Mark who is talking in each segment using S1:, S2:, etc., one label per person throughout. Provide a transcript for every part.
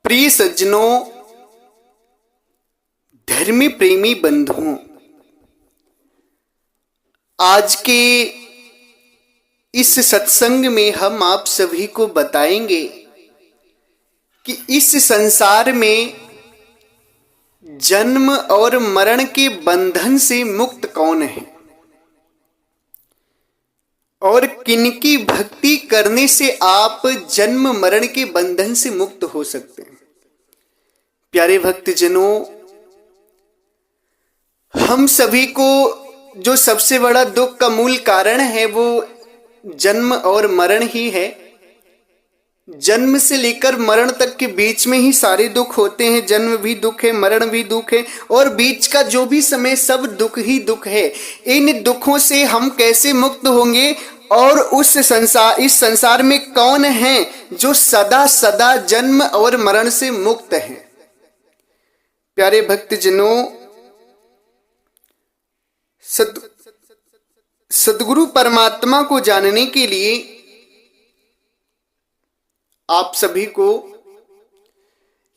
S1: प्रिय सज्जनों, धर्मी प्रेमी बंधुओं, आज के इस सत्संग में हम आप सभी को बताएंगे कि इस संसार में जन्म और मरण के बंधन से मुक्त कौन है और किनकी भक्ति करने से आप जन्म मरण के बंधन से मुक्त हो सकते हैं। प्यारे भक्तजनों, हम सभी को जो सबसे बड़ा दुख का मूल कारण है वो जन्म और मरण ही है। जन्म से लेकर मरण तक के बीच में ही सारे दुख होते हैं। जन्म भी दुख है, मरण भी दुख है और बीच का जो भी समय सब दुख ही दुख है। इन दुखों से हम कैसे मुक्त होंगे और इस संसार में कौन है जो सदा सदा जन्म और मरण से मुक्त है। प्यारे भक्तजनों, सद्गुरु परमात्मा को जानने के लिए आप सभी को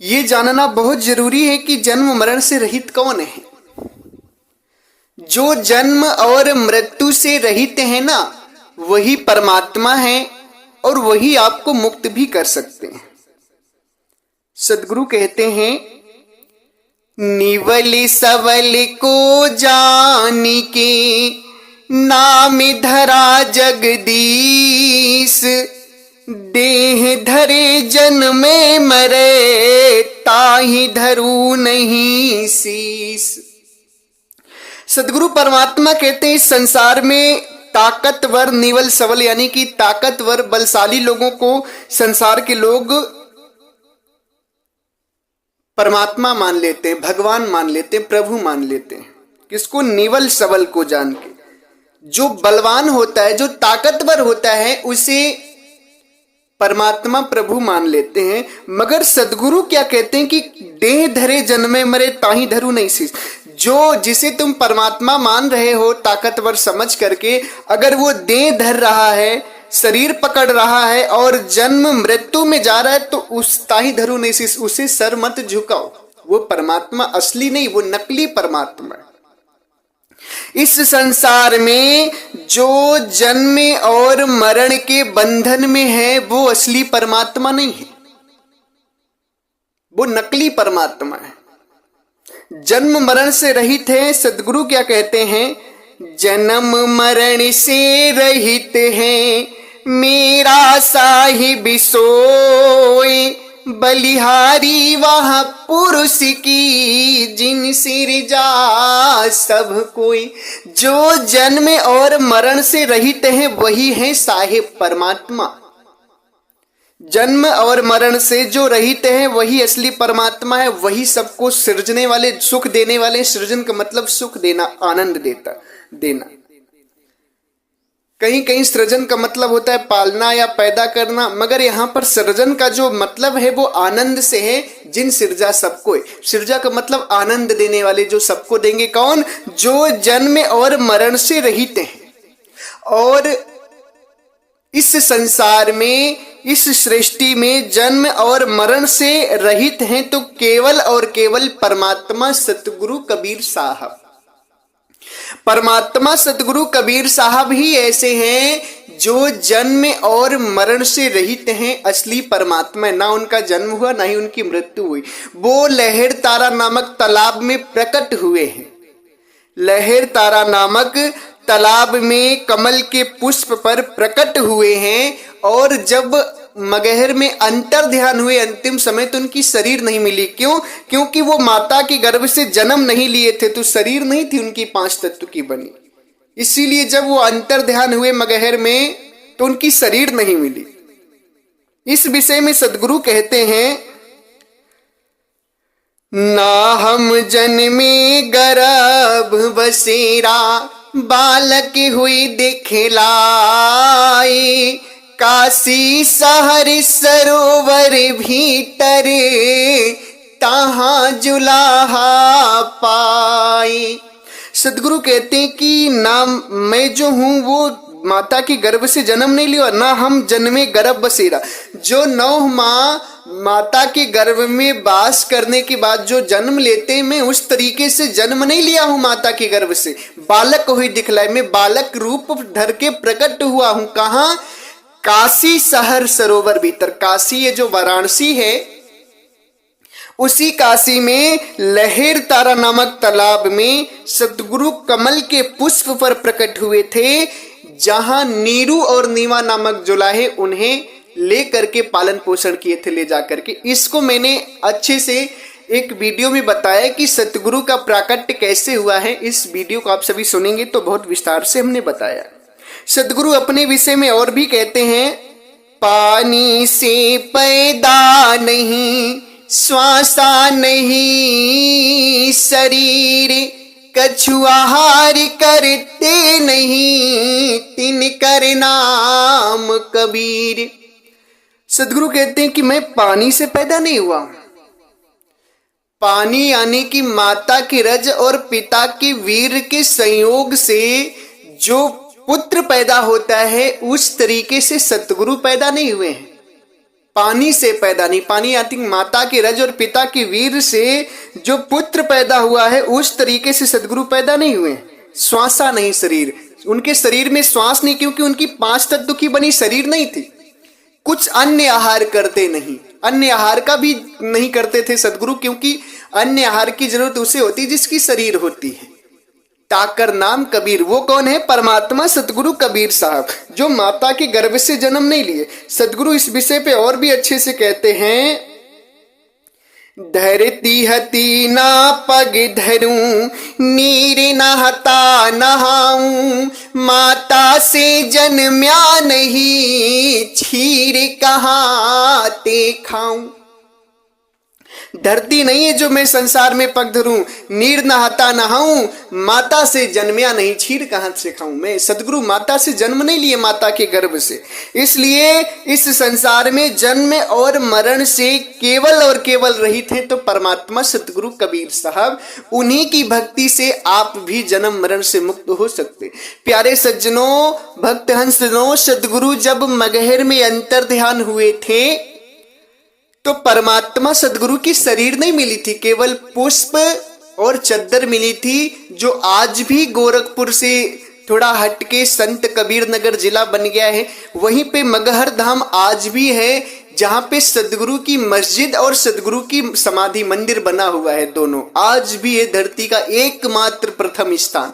S1: ये जानना बहुत जरूरी है कि जन्म मरण से रहित कौन है। जो जन्म और मृत्यु से रहित है ना, वही परमात्मा है और वही आपको मुक्त भी कर सकते हैं। सद्गुरु कहते हैं, निवल सवल को जानी के नाम धरा जगदीश, देह धरे जन्मे मरे ताहि धरू नहीं शीस। सद्गुरु परमात्मा कहते हैं, इस संसार में ताकतवर निवल सबल यानी कि ताकतवर बलशाली लोगों को संसार के लोग परमात्मा मान लेते हैं, भगवान मान लेते हैं, प्रभु मान लेते हैं। किसको? निवल सबल को जान के। जो बलवान होता है, जो ताकतवर होता है, उसे परमात्मा प्रभु मान लेते हैं। मगर सद्गुरु क्या कहते हैं कि देह धरे जन्मे मरे ताहि धरू नहीं शीस। जो जिसे तुम परमात्मा मान रहे हो ताकतवर समझ करके, अगर वो देह धर रहा है, शरीर पकड़ रहा है और जन्म मृत्यु में जा रहा है, तो उस ताहि धरू नहीं शीस, उसे सर मत झुकाओ। वो परमात्मा असली नहीं, वो नकली परमात्मा है। इस संसार में जो जन्म और मरण के बंधन में है वो असली परमात्मा नहीं है, वो नकली परमात्मा है। जन्म मरण से रहित है। सद्गुरु क्या कहते हैं, जन्म मरण से रहित है मेरा साहिब सोए, बलिहारी वह पुरुष की जिन सिरजा सब कोई। जो जन्म और मरण से रहित है वही है साहिब परमात्मा। जन्म और मरण से जो रहित है वही असली परमात्मा है। वही सबको सृजने वाले, सुख देने वाले। सृजन का मतलब सुख देना, आनंद देना। कहीं कहीं सृजन का मतलब होता है पालना या पैदा करना, मगर यहाँ पर सृजन का जो मतलब है वो आनंद से है। जिन सिरजा सबको, सिरजा का मतलब आनंद देने वाले, जो सबको देंगे। कौन? जो जन्म और मरण से रहित हैं। और इस संसार में, इस सृष्टि में जन्म और मरण से रहित हैं तो केवल और केवल परमात्मा सतगुरु कबीर साहब। परमात्मा सतगुरु कबीर साहब ही ऐसे हैं जो जन्म और मरण से रहित हैं। असली परमात्मा, ना उनका जन्म हुआ ना ही उनकी मृत्यु हुई। वो लहर तारा नामक तालाब में प्रकट हुए हैं। लहर तारा नामक तालाब में कमल के पुष्प पर प्रकट हुए हैं। और जब मगहर में अंतर ध्यान हुए अंतिम समय, तो उनकी शरीर नहीं मिली। क्यों? क्योंकि वो माता के गर्भ से जन्म नहीं लिए थे, तो शरीर नहीं थी उनकी 5 तत्व की बनी। इसीलिए जब वो अंतर ध्यान हुए मगहर में, तो उनकी शरीर नहीं मिली। इस विषय में सद्गुरु कहते हैं, ना हम जन्मे गर्भ बसेरा, बालक हुई दिखलाई, काशी शहर सरोवर भीतर, तहां जुलाहा पाई। सद्गुरु कहते हैं कि ना मैं जो हूं वो माता के गर्भ से जन्म नहीं लिया, ना हम जन्मे गर्भ बसेरा। जो 9 माह माता के गर्भ में वास करने के बाद जो जन्म लेते हैं, मैं उस तरीके से जन्म नहीं लिया हूं माता के गर्भ से। बालक हुई दिखलाए, मैं बालक रूप धर के प्रकट हुआ हूं। कहां? काशी शहर सरोवर भीतर। काशी ये जो वाराणसी है, उसी काशी में लहेर तारा नामक तालाब में सतगुरु कमल के पुष्प पर प्रकट हुए थे, जहां नीरू और नीवा नामक जुलाहे उन्हें लेकर के पालन पोषण किए थे ले जाकर के। इसको मैंने अच्छे से एक वीडियो में बताया कि सतगुरु का प्राकट्य कैसे हुआ है। इस वीडियो को आप सभी सुनेंगे तो बहुत विस्तार से हमने बताया। सतगुरु अपने विषय में और भी कहते हैं, पानी से पैदा नहीं, श्वासा नहीं शरीर, कछु आहार करते नहीं, तिनकर नाम कबीर। सदगुरु कहते हैं कि मैं पानी से पैदा नहीं हुआ। पानी यानी कि माता की रज और पिता के वीर के संयोग से जो पुत्र पैदा होता है, उस तरीके से सतगुरु पैदा नहीं हुए हैं। पानी से पैदा नहीं, पानी यानी माता के रज और पिता के वीर से जो पुत्र पैदा हुआ है, उस तरीके से सतगुरु पैदा नहीं हुए। श्वासा नहीं शरीर, उनके शरीर में श्वास नहीं, क्योंकि उनकी 5 तत्व की बनी शरीर नहीं थी। कुछ अन्य आहार करते नहीं, अन्य आहार का भी नहीं करते थे सदगुरु, क्योंकि अन्य आहार की जरूरत उसे होती है जिसकी शरीर होती है। ताकर नाम कबीर, वो कौन है? परमात्मा सतगुरु कबीर साहब, जो माता के गर्भ से जन्म नहीं लिए। सतगुरु इस विषय पे और भी अच्छे से कहते हैं, धरती हती ना पग धरूं, नीर नहता नहाऊं, माता से जन्म्या नहीं, क्षीर कहाँ ते खाऊं। धरती नहीं है जो मैं संसार में पग धरूं, नीर नहाता नहाऊं, माता से जन्म्या नहीं, क्षीर कहां से खाऊं। मैं सदगुरु माता से जन्म नहीं लिए, माता के गर्भ से, इसलिए इस संसार में जन्म और मरण से केवल और केवल रहित हैं तो परमात्मा सतगुरु कबीर साहब। उन्हीं की भक्ति से आप भी जन्म मरण से मुक्त हो सकते। प्यारे सज्जनों, भक्त हंसजनों, सतगुरु जब मगहर में अंतर ध्यान हुए थे तो परमात्मा सदगुरु की शरीर नहीं मिली थी, केवल पुष्प और चद्दर मिली थी, जो आज भी गोरखपुर से थोड़ा हटके संत कबीर नगर जिला बन गया है। वहीं पे मगहर धाम आज भी है, जहां पे सदगुरु की मस्जिद और सदगुरु की समाधि मंदिर बना हुआ है। दोनों आज भी ये धरती का एकमात्र प्रथम स्थान।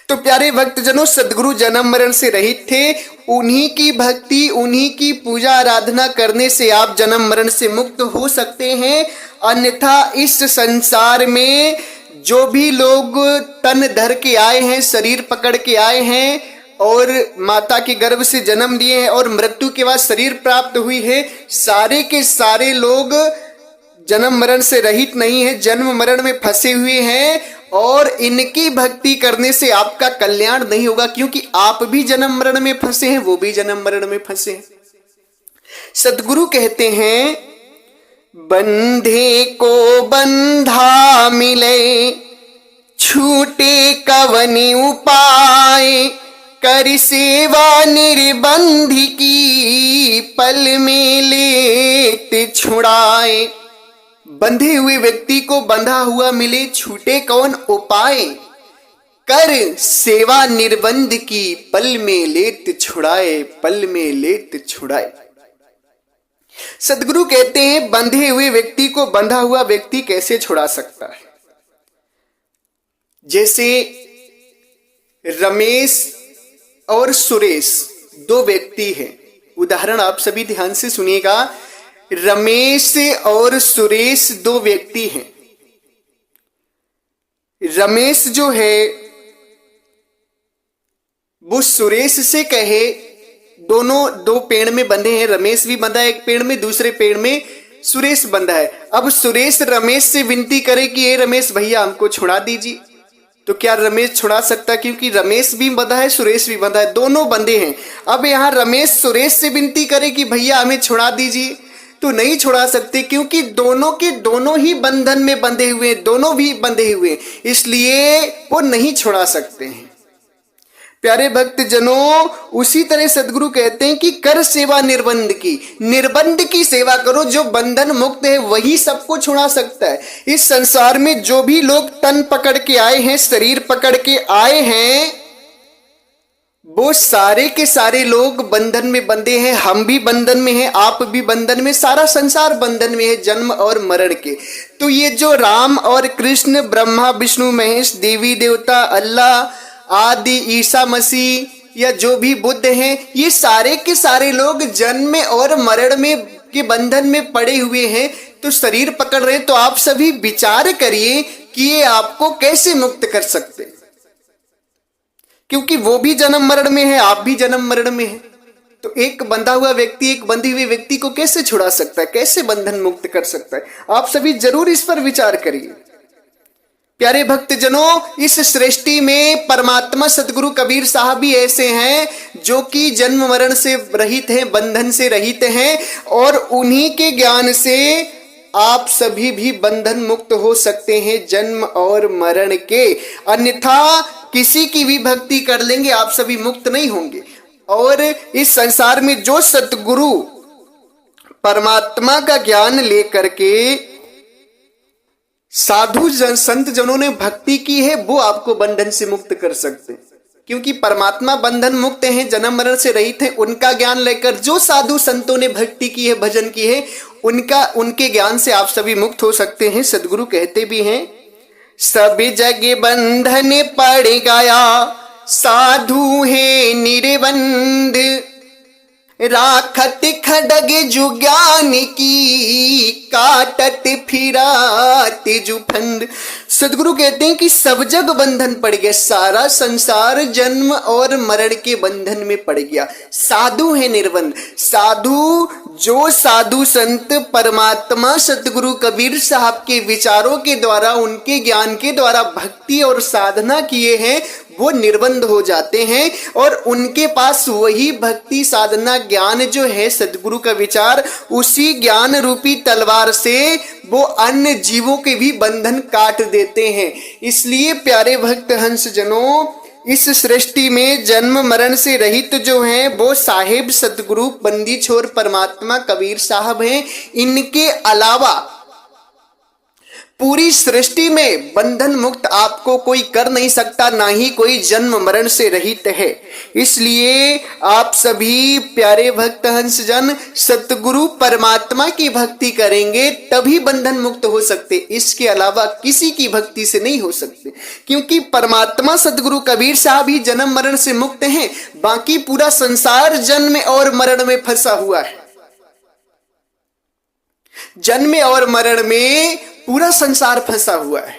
S1: तो प्यारे भक्तजनों, सदगुरु जन्म मरण से रहित थे। उन्हीं की भक्ति, उन्हीं की पूजा आराधना करने से आप जन्म मरण से मुक्त हो सकते हैं। अन्यथा इस संसार में जो भी लोग तन धर के आए हैं, शरीर पकड़ के आए हैं और माता के गर्भ से जन्म लिए हैं और मृत्यु के बाद शरीर प्राप्त हुई है, सारे के सारे लोग जन्म मरण से रहित नहीं है, जन्म मरण में फंसे हुए हैं। और इनकी भक्ति करने से आपका कल्याण नहीं होगा, क्योंकि आप भी जन्म मरण में फंसे हैं, वो भी जन्म मरण में फंसे हैं। सतगुरु कहते हैं, बंधे को बंधा मिले, छूटे कवनि उपाय, कर सेवा निर्बंध की, पल में लेते छुड़ाए। बंधे हुए व्यक्ति को बंधा हुआ मिले, छूटे कौन उपाय, कर सेवा निर्बंध की, पल में लेत छुड़ाए, पल में लेत छुड़ाए। सदगुरु कहते हैं, बंधे हुए व्यक्ति को बंधा हुआ व्यक्ति कैसे छुड़ा सकता है। जैसे रमेश और सुरेश दो व्यक्ति हैं, उदाहरण आप सभी ध्यान से सुनिएगा। रमेश और सुरेश दो व्यक्ति हैं। रमेश जो है वो सुरेश से कहे, दोनों दो पेड़ में बंधे हैं, रमेश भी बंधा है एक पेड़ में, दूसरे पेड़ में सुरेश बंधा है। अब सुरेश रमेश से विनती करे कि ये रमेश भैया हमको छुड़ा दीजिए, तो क्या रमेश छुड़ा सकता? क्योंकि रमेश भी बंधा है, सुरेश भी बंधा है, दोनों बंधे हैं। अब यहाँ रमेश सुरेश से विनती करे कि भैया हमें छुड़ा दीजिए, तो नहीं छुड़ा सकते, क्योंकि दोनों के दोनों ही बंधन में बंधे हुए, दोनों भी बंधे हुए, इसलिए वो नहीं छुड़ा सकते हैं। प्यारे भक्त जनों, उसी तरह सदगुरु कहते हैं कि कर सेवा निर्बंध की, निर्बंध की सेवा करो। जो बंधन मुक्त है वही सबको छुड़ा सकता है। इस संसार में जो भी लोग तन पकड़ के आए हैं, शरीर पकड़ के आए हैं, वो सारे के सारे लोग बंधन में बंधे हैं। हम भी बंधन में हैं, आप भी बंधन में, सारा संसार बंधन में है, जन्म और मरण के। तो ये जो राम और कृष्ण, ब्रह्मा विष्णु महेश, देवी देवता, अल्लाह आदि, ईसा मसीह या जो भी बुद्ध हैं, ये सारे के सारे लोग जन्म और मरण में के बंधन में पड़े हुए हैं। तो शरीर पकड़ रहे हैं, तो आप सभी विचार करिए कि ये आपको कैसे मुक्त कर सकते हैं, क्योंकि वो भी जन्म मरण में है, आप भी जन्म मरण में है। तो एक बंधा हुआ व्यक्ति एक बंधे हुए व्यक्ति को कैसे छुड़ा सकता है, कैसे बंधन मुक्त कर सकता है? आप सभी जरूर इस पर विचार करिए। प्यारे भक्तजनों, इस सृष्टि में परमात्मा सदगुरु कबीर साहब भी ऐसे हैं जो कि जन्म मरण से रहित हैं, बंधन से रहित हैं, और उन्हीं के ज्ञान से आप सभी भी बंधन मुक्त हो सकते हैं जन्म और मरण के। अन्यथा किसी की भी भक्ति कर लेंगे, आप सभी मुक्त नहीं होंगे। और इस संसार में जो सतगुरु परमात्मा का ज्ञान लेकर के साधु संत जनों ने भक्ति की है, वो आपको बंधन से मुक्त कर सकते हैं, क्योंकि परमात्मा बंधन मुक्त हैं, जन्म मरण से रहित हैं। उनका ज्ञान लेकर जो साधु संतों ने भक्ति की है, भजन की है, उनके ज्ञान से आप सभी मुक्त हो सकते हैं। सदगुरु कहते भी हैं, सब जग बंधन पड़ गया, साधु है निर्बंध, राखत खडग जुज्ञान की, काटत फिरात जुफंद। सदगुरु कहते हैं कि सब जग बंधन पड़ गया, सारा संसार जन्म और मरण के बंधन में पड़ गया। साधु है निर्बंध। साधु, जो साधु संत परमात्मा सतगुरु कबीर साहब के विचारों के द्वारा, उनके ज्ञान के द्वारा भक्ति और साधना किए हैं, वो निर्बंध हो जाते हैं। और उनके पास वही भक्ति साधना ज्ञान जो है, सदगुरु का विचार, उसी ज्ञान रूपी तलवार से वो अन्य जीवों के भी बंधन काट देते हैं। इसलिए प्यारे भक्त हंस जनों, इस सृष्टि में जन्म मरण से रहित जो हैं, वो साहेब सतगुरु बंदी छोर परमात्मा कबीर साहब हैं। इनके अलावा पूरी सृष्टि में बंधन मुक्त आपको कोई कर नहीं सकता, ना ही कोई जन्म मरण से रहित है। इसलिए आप सभी प्यारे भक्त हंस जन सतगुरु परमात्मा की भक्ति करेंगे तभी बंधन मुक्त हो सकते, इसके अलावा किसी की भक्ति से नहीं हो सकते। क्योंकि परमात्मा सतगुरु कबीर साहब ही जन्म मरण से मुक्त हैं, बाकी पूरा संसार जन्म और मरण में फंसा हुआ है। जन्म और मरण में पूरा संसार फंसा हुआ है।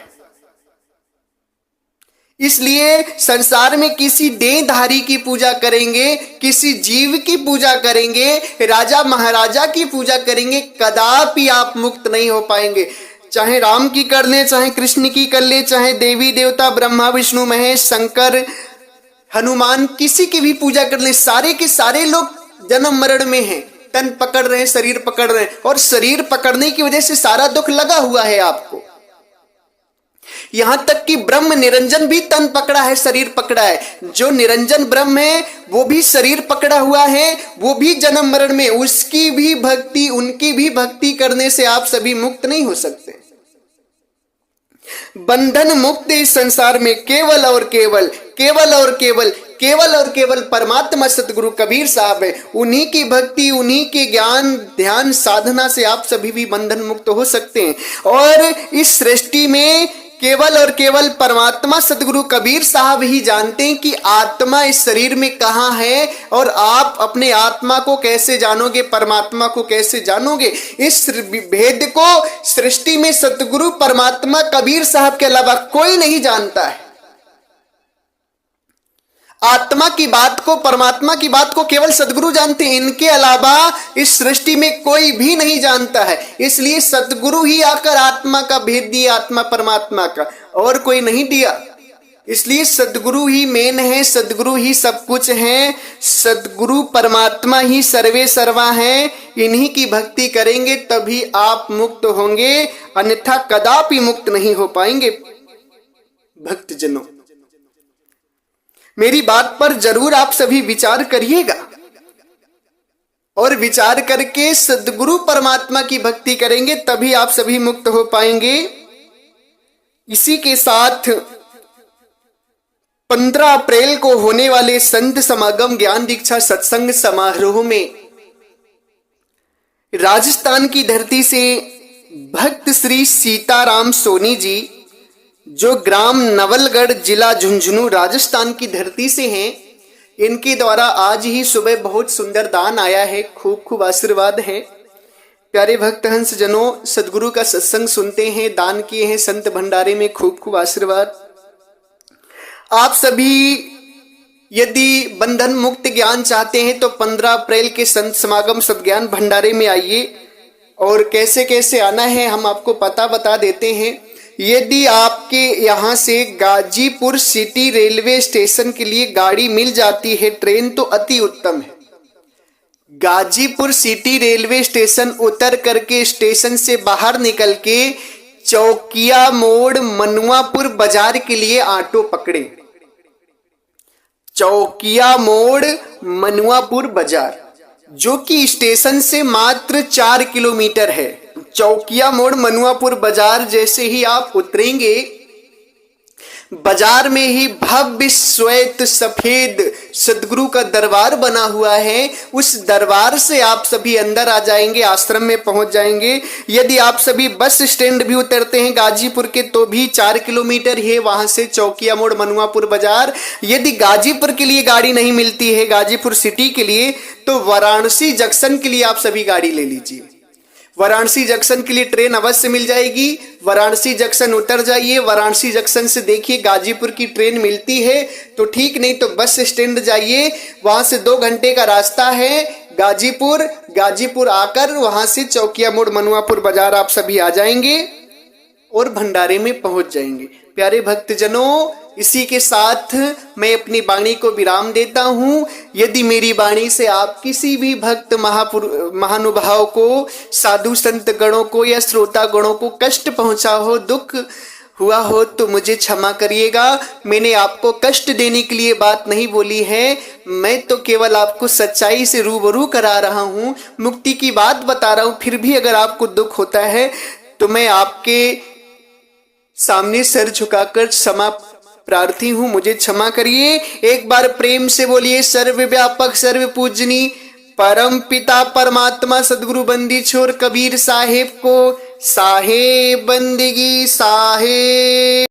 S1: इसलिए संसार में किसी देहधारी की पूजा करेंगे, किसी जीव की पूजा करेंगे, राजा महाराजा की पूजा करेंगे, कदापि आप मुक्त नहीं हो पाएंगे। चाहे राम की कर ले, चाहे कृष्ण की कर ले, चाहे देवी देवता ब्रह्मा विष्णु महेश शंकर हनुमान, किसी की भी पूजा कर ले, सारे के सारे लोग जन्म मरण में हैं, तन पकड़ रहे हैं, शरीर पकड़ रहे हैं, और शरीर पकड़ने की वजह से सारा दुख लगा हुआ है आपको। यहां तक कि ब्रह्म निरंजन भी तन पकड़ा है, शरीर पकड़ा है। जो निरंजन ब्रह्म है वो भी शरीर पकड़ा हुआ है, वो भी जन्म मरण में, उसकी भी भक्ति, उनकी भी भक्ति करने से आप सभी मुक्त नहीं हो सकते। बंधन मुक्त इस संसार में केवल और केवल, केवल और केवल, केवल और केवल परमात्मा सतगुरु कबीर साहब है। उन्हीं की भक्ति, उन्हीं के ज्ञान ध्यान साधना से आप सभी भी बंधन मुक्त हो सकते हैं। और इस सृष्टि में केवल और केवल परमात्मा सतगुरु कबीर साहब ही जानते हैं कि आत्मा इस शरीर में कहाँ है, और आप अपने आत्मा को कैसे जानोगे, परमात्मा को कैसे जानोगे। इस भेद को सृष्टि में सतगुरु परमात्मा कबीर साहब के अलावा कोई नहीं जानता है। आत्मा की बात को, परमात्मा की बात को केवल सतगुरु जानते हैं, इनके अलावा इस सृष्टि में कोई भी नहीं जानता है। इसलिए सतगुरु ही आकर आत्मा का भेद दिया, आत्मा परमात्मा का, और कोई नहीं दिया। इसलिए सतगुरु ही मेन है, सतगुरु ही सब कुछ है, सतगुरु परमात्मा ही सर्वे सर्वा है। इन्हीं की भक्ति करेंगे तभी आप मुक्त होंगे, अन्यथा कदापि मुक्त नहीं हो पाएंगे। भक्तजनों, मेरी बात पर जरूर आप सभी विचार करिएगा और विचार करके सद्गुरु परमात्मा की भक्ति करेंगे, तभी आप सभी मुक्त हो पाएंगे। इसी के साथ 15 अप्रैल को होने वाले संत समागम ज्ञान दीक्षा सत्संग समारोह में राजस्थान की धरती से भक्त श्री सीताराम सोनी जी, जो ग्राम नवलगढ़, जिला झुंझुनू, राजस्थान की धरती से हैं, इनके द्वारा आज ही सुबह बहुत सुंदर दान आया है। खूब खूब आशीर्वाद है। प्यारे भक्त हंस जनों, सदगुरु का सत्संग सुनते हैं, दान किए हैं संत भंडारे में, खूब खूब आशीर्वाद। आप सभी यदि बंधन मुक्त ज्ञान चाहते हैं तो 15 अप्रैल के संत समागम सद्ज्ञान भंडारे में आइए। और कैसे कैसे आना है हम आपको पता बता देते हैं। यदि आपके यहाँ से गाजीपुर सिटी रेलवे स्टेशन के लिए गाड़ी मिल जाती है, ट्रेन, तो अति उत्तम है। गाजीपुर सिटी रेलवे स्टेशन उतर करके स्टेशन से बाहर निकल के चौकिया मोड़ मनुआपुर बाजार के लिए ऑटो पकड़े। चौकिया मोड़ मनुआपुर बाजार, जो कि स्टेशन से मात्र 4 किलोमीटर है। चौकिया मोड़ मनुआपुर बाजार जैसे ही आप उतरेंगे, बाजार में ही भव्य श्वेत सफेद सदगुरु का दरबार बना हुआ है। उस दरबार से आप सभी अंदर आ जाएंगे, आश्रम में पहुंच जाएंगे। यदि आप सभी बस स्टैंड भी उतरते हैं गाजीपुर के, तो भी 4 किलोमीटर ही है वहां से चौकिया मोड़ मनुआपुर बाजार। यदि गाजीपुर के लिए गाड़ी नहीं मिलती है, गाजीपुर सिटी के लिए, तो वाराणसी जंक्शन के लिए आप सभी गाड़ी ले लीजिए। वाराणसी जंक्शन के लिए ट्रेन अवश्य मिल जाएगी। वाराणसी जंक्शन उतर जाइए, वाराणसी जंक्शन से देखिए गाजीपुर की ट्रेन मिलती है तो ठीक, नहीं तो बस स्टैंड जाइए, वहां से 2 घंटे का रास्ता है गाजीपुर। गाजीपुर आकर वहां से चौकिया मोड़ मनुआपुर बाजार आप सभी आ जाएंगे और भंडारे में पहुंच जाएंगे। प्यारे भक्तजनों, इसी के साथ मैं अपनी वाणी को विराम देता हूं। यदि मेरी वाणी से आप किसी भी भक्त महानुभाव को, साधु संत गणों को या श्रोता गणों को कष्ट पहुंचा हो, दुख हुआ हो, तो मुझे क्षमा करिएगा। मैंने आपको कष्ट देने के लिए बात नहीं बोली है, मैं तो केवल आपको सच्चाई से रूबरू करा रहा हूं, मुक्ति की बात बता रहा हूं। फिर भी अगर आपको दुख होता है तो मैं आपके सामने सर झुकाकर क्षमा प्रार्थी हूं, मुझे क्षमा करिए। एक बार प्रेम से बोलिए, सर्वव्यापक सर्व पूजनी परम पिता परमात्मा सदगुरु बंदी छोर कबीर साहेब को साहेब बंदगी साहेब।